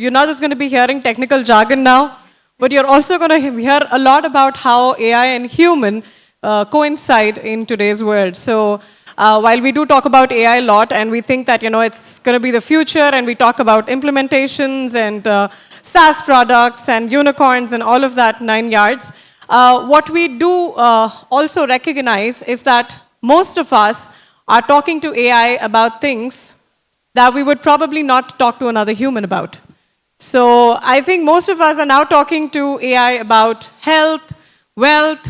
you're not just going to be hearing technical jargon now, but you're also going to hear a lot about how AI and human coincide in today's world. So while we do talk about AI a lot, and we think that it's going to be the future, and we talk about implementations and SaaS products and unicorns and all of that 9 yards, what we do also recognize is that most of us are talking to AI about things that we would probably not talk to another human about. So I think most of us are now talking to AI about health, wealth,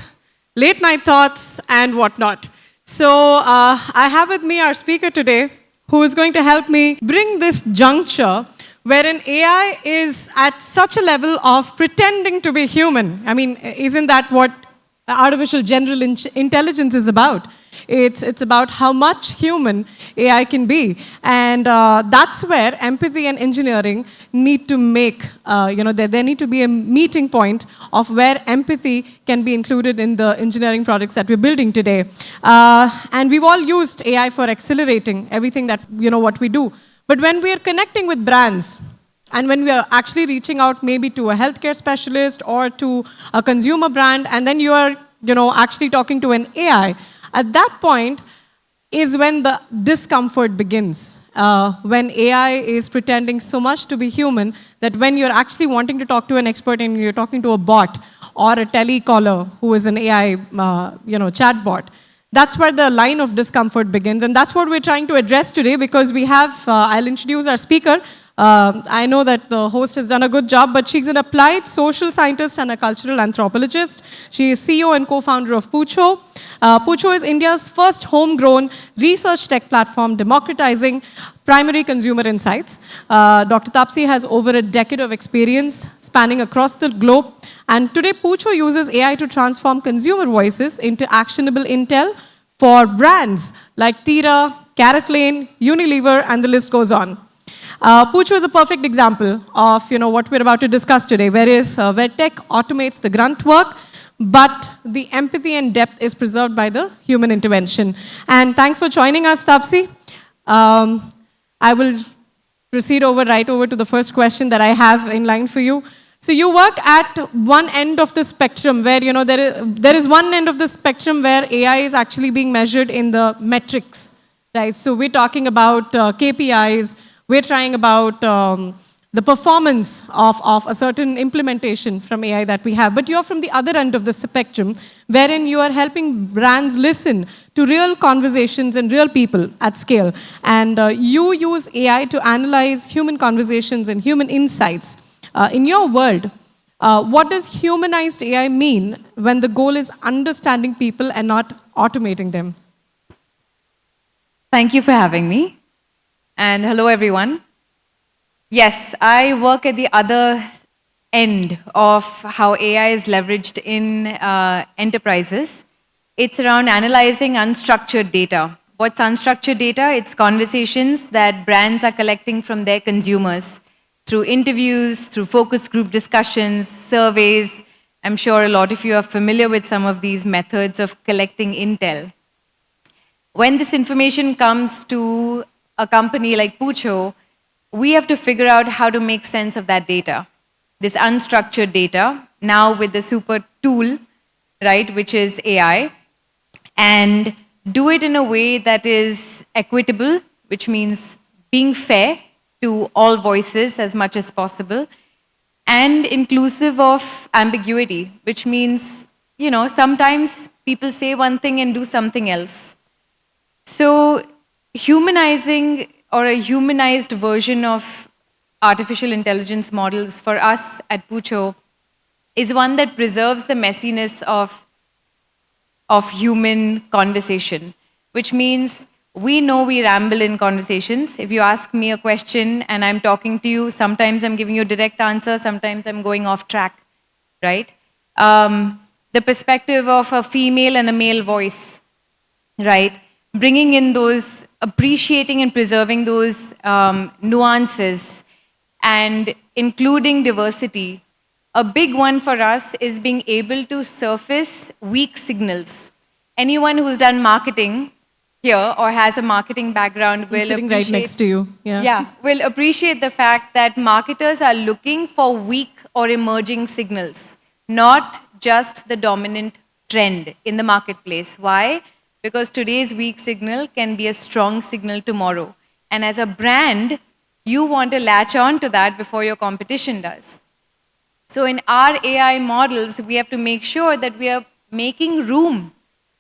late night thoughts, and whatnot. So I have with me our speaker today, who is going to help me bring this juncture wherein AI is at such a level of pretending to be human. I mean, isn't that what artificial general intelligence is about? It's about how much human AI can be. And that's where empathy and engineering need to make, there need to be a meeting point of where empathy can be included in the engineering projects that we're building today. And we've all used AI for accelerating everything that, what we do. But when we are connecting with brands, and when we are actually reaching out maybe to a healthcare specialist or to a consumer brand, and then you are, actually talking to an AI, at that point is when the discomfort begins. When AI is pretending so much to be human that when you're actually wanting to talk to an expert and you're talking to a bot or a telecaller who is an AI, chatbot, that's where the line of discomfort begins. And that's what we're trying to address today, because we have, I'll introduce our speaker. I know that the host has done a good job, but she's an applied social scientist and a cultural anthropologist. She is CEO and co-founder of Pucho. Pucho is India's first homegrown research tech platform democratizing primary consumer insights. Dr. Tapsi has over a decade of experience spanning across the globe. And today, Pucho uses AI to transform consumer voices into actionable intel for brands like Tira, Carrot Lane, Unilever, and the list goes on. Pucho is a perfect example of what we're about to discuss today, where tech automates the grunt work, but the empathy and depth is preserved by the human intervention. And thanks for joining us, Tapsi. I will proceed right over to the first question that I have in line for you. So you work at one end of the spectrum where there is one end of the spectrum where AI is actually being measured in the metrics, right? So we're talking about KPIs. We're trying about the performance of a certain implementation from AI that we have. But you're from the other end of the spectrum, wherein you are helping brands listen to real conversations and real people at scale. And you use AI to analyze human conversations and human insights. In your world, what does humanized AI mean when the goal is understanding people and not automating them? Thank you for having me. And hello, everyone. Yes, I work at the other end of how AI is leveraged in enterprises. It's around analyzing unstructured data. What's unstructured data? It's conversations that brands are collecting from their consumers through interviews, through focus group discussions, surveys. I'm sure a lot of you are familiar with some of these methods of collecting intel. When this information comes to a company like Pucho, we have to figure out how to make sense of that data, this unstructured data, now with the super tool, right, which is AI, and do it in a way that is equitable, which means being fair to all voices as much as possible, and inclusive of ambiguity, which means, sometimes people say one thing and do something else. So humanizing or a humanized version of artificial intelligence models for us at Pucho is one that preserves the messiness of human conversation, which means we know we ramble in conversations. If you ask me a question and I'm talking to you, sometimes I'm giving you a direct answer, sometimes I'm going off track, right? The perspective of a female and a male voice, right? Bringing in those, appreciating and preserving those nuances and including diversity. A big one for us is being able to surface weak signals. Anyone who's done marketing here or has a marketing background I'm will sitting right next to you. Yeah. yeah, will appreciate the fact that marketers are looking for weak or emerging signals, not just the dominant trend in the marketplace. Why? Because today's weak signal can be a strong signal tomorrow. And as a brand, you want to latch on to that before your competition does. So in our AI models, we have to make sure that we are making room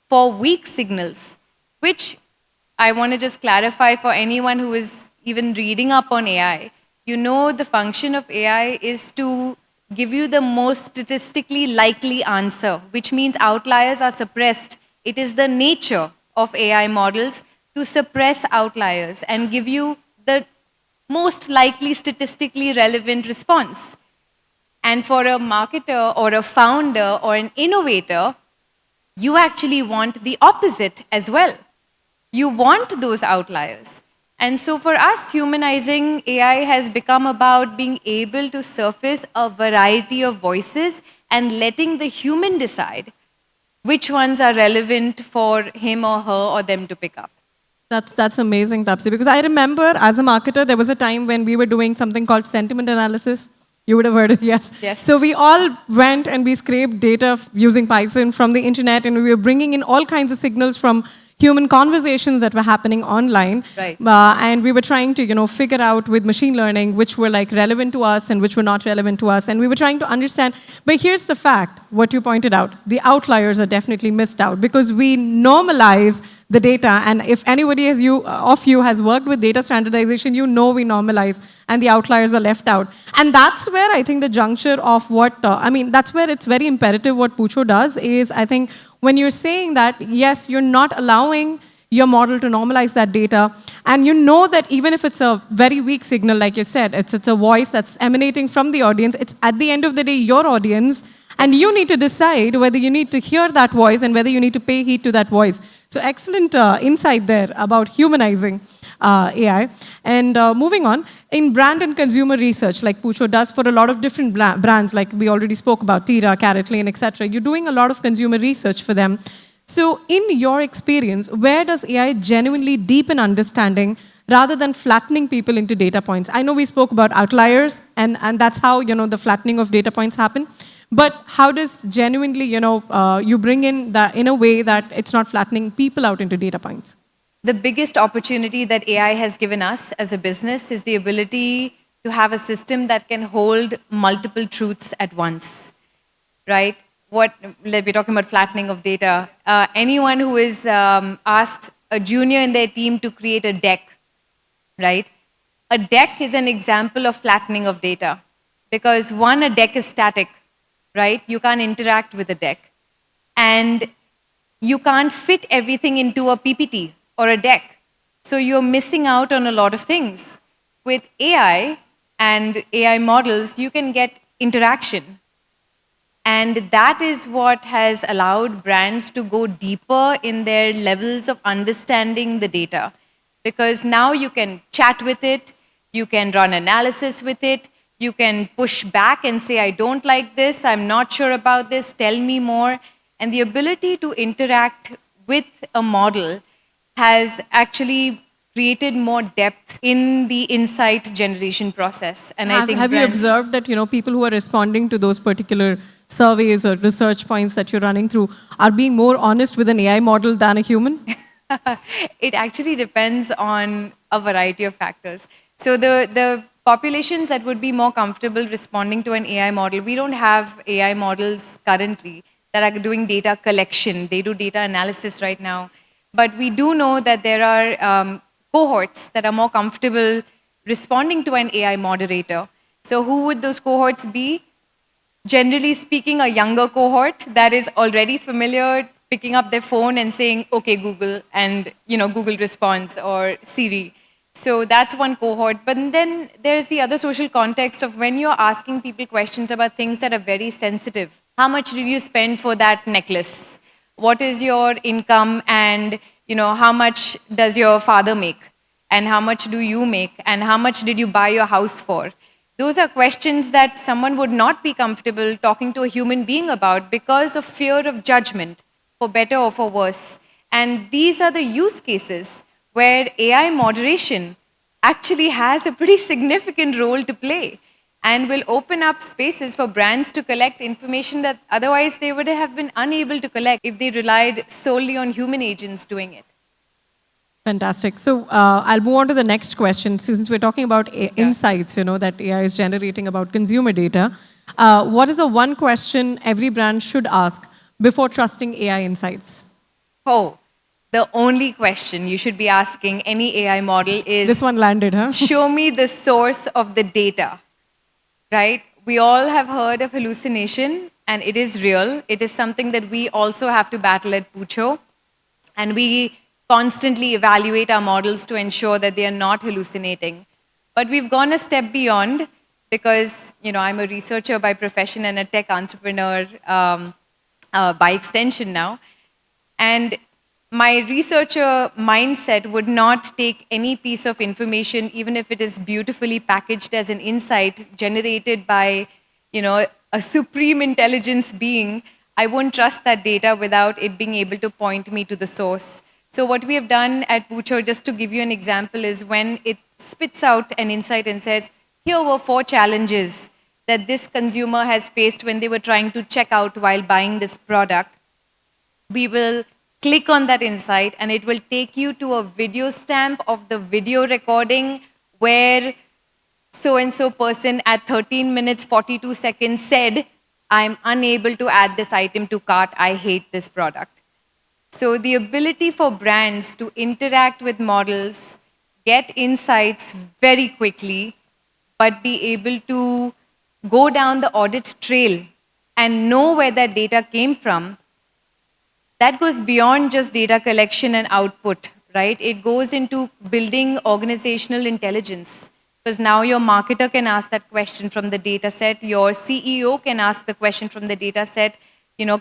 for weak signals, which I want to just clarify for anyone who is even reading up on AI. You know, the function of AI is to give you the most statistically likely answer, which means outliers are suppressed. It is the nature of AI models to suppress outliers and give you the most likely statistically relevant response. And for a marketer or a founder or an innovator, you actually want the opposite as well. You want those outliers. And so for us, humanizing AI has become about being able to surface a variety of voices and letting the human decide which ones are relevant for him or her or them to pick up. That's amazing, Tapsi. Because I remember as a marketer, there was a time when we were doing something called sentiment analysis. You would have heard of yes. Yes. So we all went and we scraped data using Python from the internet, and we were bringing in all kinds of signals from human conversations that were happening online. Right. And we were trying to, figure out with machine learning which were like relevant to us and which were not relevant to us. And we were trying to understand. But here's the fact, what you pointed out, the outliers are definitely missed out because we normalize the data. And if anybody of you has worked with data standardization, you know we normalize and the outliers are left out. And that's where I think the juncture of that's where it's very imperative what Pucho does is, I think, when you're saying that, yes, you're not allowing your model to normalize that data, and you know that even if it's a very weak signal, like you said, it's a voice that's emanating from the audience, it's at the end of the day your audience, and you need to decide whether you need to hear that voice and whether you need to pay heed to that voice. So excellent insight there about humanizing AI. And moving on, in brand and consumer research, like Pucho does for a lot of different brands, like we already spoke about, Tira, Carrot Lane, etc., you're doing a lot of consumer research for them. So in your experience, where does AI genuinely deepen understanding rather than flattening people into data points? I know we spoke about outliers, and that's how the flattening of data points happen. But how does genuinely, you bring in that in a way that it's not flattening people out into data points? The biggest opportunity that AI has given us as a business is the ability to have a system that can hold multiple truths at once, right? We're talking about flattening of data. Anyone who is asked a junior in their team to create a deck, right? A deck is an example of flattening of data because one, a deck is static, right? You can't interact with a deck. And you can't fit everything into a PPT or a deck. So you're missing out on a lot of things. With AI and AI models, you can get interaction. And that is what has allowed brands to go deeper in their levels of understanding the data. Because now you can chat with it, you can run analysis with it, you can push back and say, I don't like this, I'm not sure about this, tell me more. And the ability to interact with a model has actually created more depth in the insight generation process. And I think have you observed that people who are responding to those particular surveys or research points that you're running through are being more honest with an AI model than a human? It actually depends on a variety of factors. So the populations that would be more comfortable responding to an AI model, we don't have AI models currently that are doing data collection. They do data analysis right now. But we do know that there are cohorts that are more comfortable responding to an AI moderator. So who would those cohorts be? Generally speaking, a younger cohort that is already familiar picking up their phone and saying, okay, Google, and Google responds or Siri. So that's one cohort. But then there's the other social context of when you're asking people questions about things that are very sensitive. How much did you spend for that necklace? What is your income, and how much does your father make, and how much do you make, and how much did you buy your house for? Those are questions that someone would not be comfortable talking to a human being about because of fear of judgment, for better or for worse. And these are the use cases where AI moderation actually has a pretty significant role to play and will open up spaces for brands to collect information that otherwise they would have been unable to collect if they relied solely on human agents doing it. Fantastic. So I'll move on to the next question. Since we're talking about insights, that AI is generating about consumer data, what is the one question every brand should ask before trusting AI insights? Oh, the only question you should be asking any AI model is This one landed, huh? show me the source of the data, right? We all have heard of hallucination, and it is real. It is something that we also have to battle at Pucho, and we constantly evaluate our models to ensure that they are not hallucinating. But we've gone a step beyond because, I'm a researcher by profession and a tech entrepreneur by extension now. And my researcher mindset would not take any piece of information, even if it is beautifully packaged as an insight generated by, a supreme intelligence being. I won't trust that data without it being able to point me to the source. So what we have done at Pucho, just to give you an example, is when it spits out an insight and says, here were 4 challenges that this consumer has faced when they were trying to check out while buying this product, we will click on that insight and it will take you to a video stamp of the video recording where so-and-so person at 13 minutes 42 seconds said, I'm unable to add this item to cart, I hate this product. So the ability for brands to interact with models, get insights very quickly, but be able to go down the audit trail and know where that data came from, that goes beyond just data collection and output, right? It goes into building organizational intelligence. Because now your marketer can ask that question from the data set, your CEO can ask the question from the data set,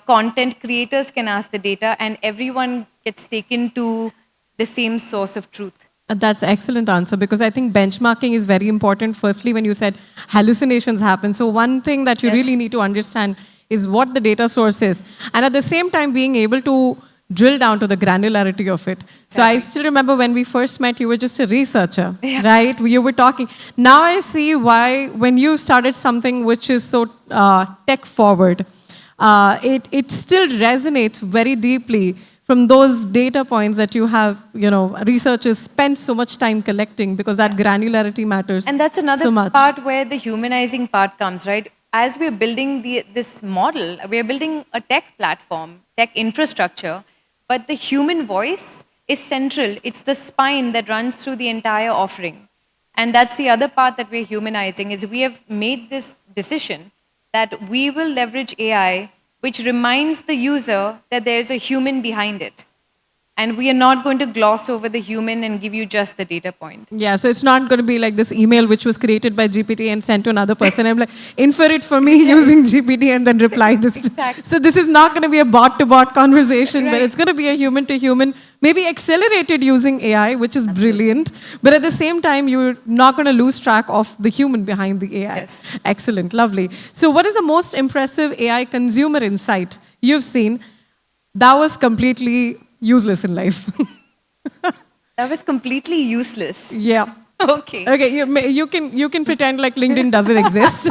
content creators can ask the data, and everyone gets taken to the same source of truth. That's excellent answer because I think benchmarking is very important. Firstly, when you said hallucinations happen. So one thing that you really need to understand is what the data source is. And at the same time, being able to drill down to the granularity of it. So I still remember when we first met, you were just a researcher, right? You were talking. Now I see why when you started something which is so tech forward, it still resonates very deeply from those data points that you have, researchers spend so much time collecting because that granularity matters. And that's another so much. part where the humanizing part comes, right? As we're building this model, we're building a tech platform, tech infrastructure, but the human voice is central. It's the spine that runs through the entire offering. And that's the other part that we're humanizing is we have made this decision that we will leverage AI, which reminds the user that there's a human behind it. And we are not going to gloss over the human and give you just the data point. Yeah, so it's not going to be like this email which was created by GPT and sent to another person. I'm like, infer it for me using GPT and then reply this. Exactly. So this is not going to be a bot-to-bot conversation, but Right. it's going to be a human-to-human, maybe accelerated using AI, which is brilliant. But at the same time, you're not going to lose track of the human behind the AI. Yes. Excellent, lovely. So what is the most impressive AI consumer insight you've seen that was completely useless in life? That was completely useless. Yeah. Okay. Okay, you can pretend like LinkedIn doesn't exist,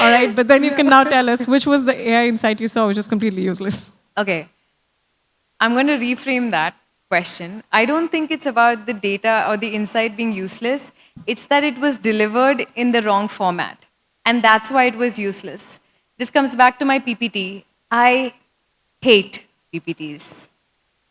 all right? But then you can now tell us which was the AI insight you saw which was completely useless. Okay. I'm going to reframe that question. I don't think it's about the data or the insight being useless. It's that it was delivered in the wrong format. And that's why it was useless. This comes back to my PPT. I hate PPTs.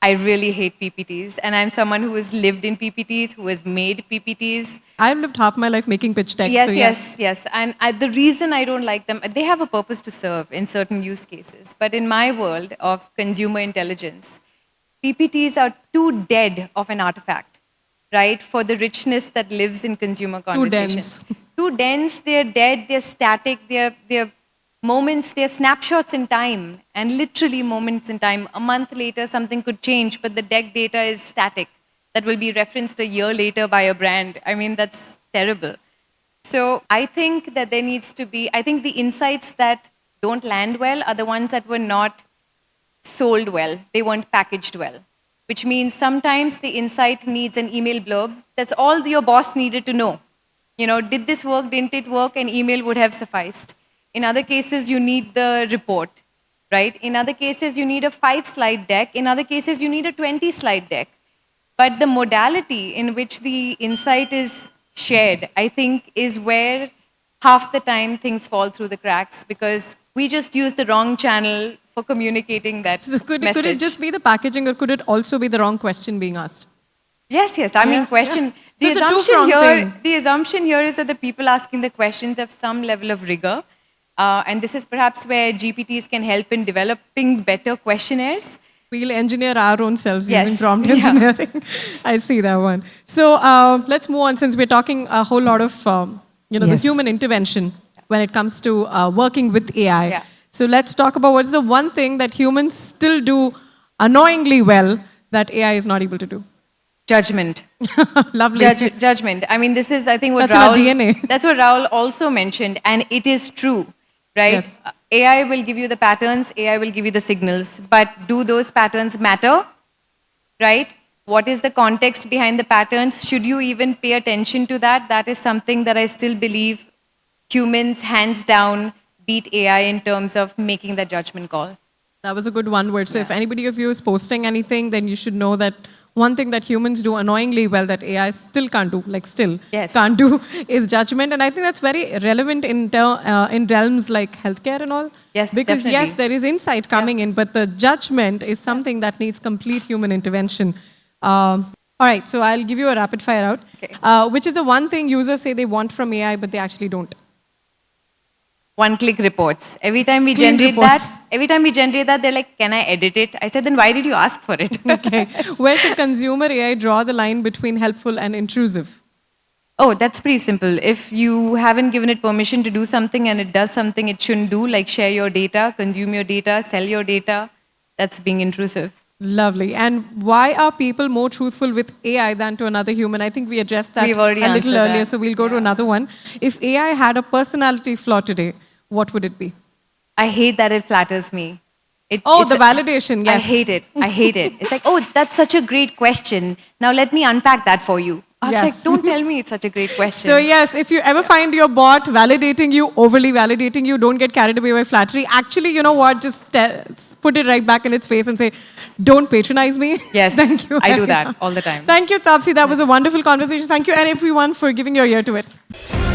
I really hate PPTs. And I'm someone who has lived in PPTs, who has made PPTs. I've lived half my life making pitch decks. Yes, so yes. And the reason I don't like them, they have a purpose to serve in certain use cases. But in my world of consumer intelligence, PPTs are too dead of an artifact, right? For the richness that lives in consumer conversation. dense. Too dense, they're dead, they're static, they're moments, they're snapshots in time, and literally moments in time. A month later, something could change, but the deck data is static. That will be referenced a year later by a brand. I mean, that's terrible. So I think that there needs to be, I think the insights that don't land well are the ones that were not sold well. They weren't packaged well. which means sometimes the insight needs an email blurb. That's all your boss needed to know. You know, did this work, didn't it work? An email would have sufficed. In other cases, you need the report, right? In other cases, you need a 5-slide deck. In other cases, you need a 20-slide deck. But the modality in which the insight is shared, I think, is where half the time things fall through the cracks because we just use the wrong channel for communicating that So could message. it just be the packaging, or could it also be the wrong question being asked? Yes, yes. I mean, question. yeah. The So it's a assumption two-pronged here, thing. the assumption here is that the people asking the questions have some level of rigor, and this is perhaps where GPTs can help in developing better questionnaires. We'll engineer our own selves Yes. using prompt Yeah. engineering. I see that one. So let's move on, since we're talking a whole lot of the Yes. human intervention when it comes to working with AI. Yeah. So let's talk about what's the one thing that humans still do annoyingly well that AI is not able to do. Judgment. Lovely. Judgment. I mean, this is, I think, what That's in our Rahul. DNA. That's what Rahul also mentioned, and it is true, right? Yes. AI will give you the patterns. AI will give you the signals, but do those patterns matter? Right? What is the context behind the patterns? Should you even pay attention to that? That is something that I still believe humans, hands down, beat AI in terms of making that judgment call. That was a good one word. So if anybody of you is posting anything, then you should know that one thing that humans do annoyingly well that AI still can't do, Yes. can't do, is judgment. And I think that's very relevant in realms like healthcare and all. Yes, Because yes, definitely. there is insight coming in, but the judgment is something that needs complete human intervention. All right, so I'll give you a rapid fire out. Okay. Which is the one thing users say they want from AI, but they actually don't? One-click reports. Every time we Clean generate reports. that, they're like, "Can I edit it?" I said, "Then why did you ask for it?" Okay. Where should consumer AI draw the line between helpful and intrusive? Oh, that's pretty simple. If you haven't given it permission to do something and it does something it shouldn't do, like share your data, consume your data, sell your data, that's being intrusive. Lovely. And why are people more truthful with AI than to another human? I think we addressed that We've already a little answered earlier, that. so we'll go to another one. If AI had a personality flaw today, what would it be? I hate that it flatters me. Oh, It's the validation, I yes. hate it. I hate it. It's like, oh, that's such a great question. Now let me unpack that for you. I was Yes. like, don't tell me it's such a great question. So yes, if you ever find your bot validating you, overly validating you, don't get carried away by flattery. Actually, you know what? Just put it right back in its face and say, don't patronize me. Yes, Thank you. I do very that much. all the time. Thank you, Tapsi. That was a wonderful conversation. Thank you, and everyone, for giving your ear to it.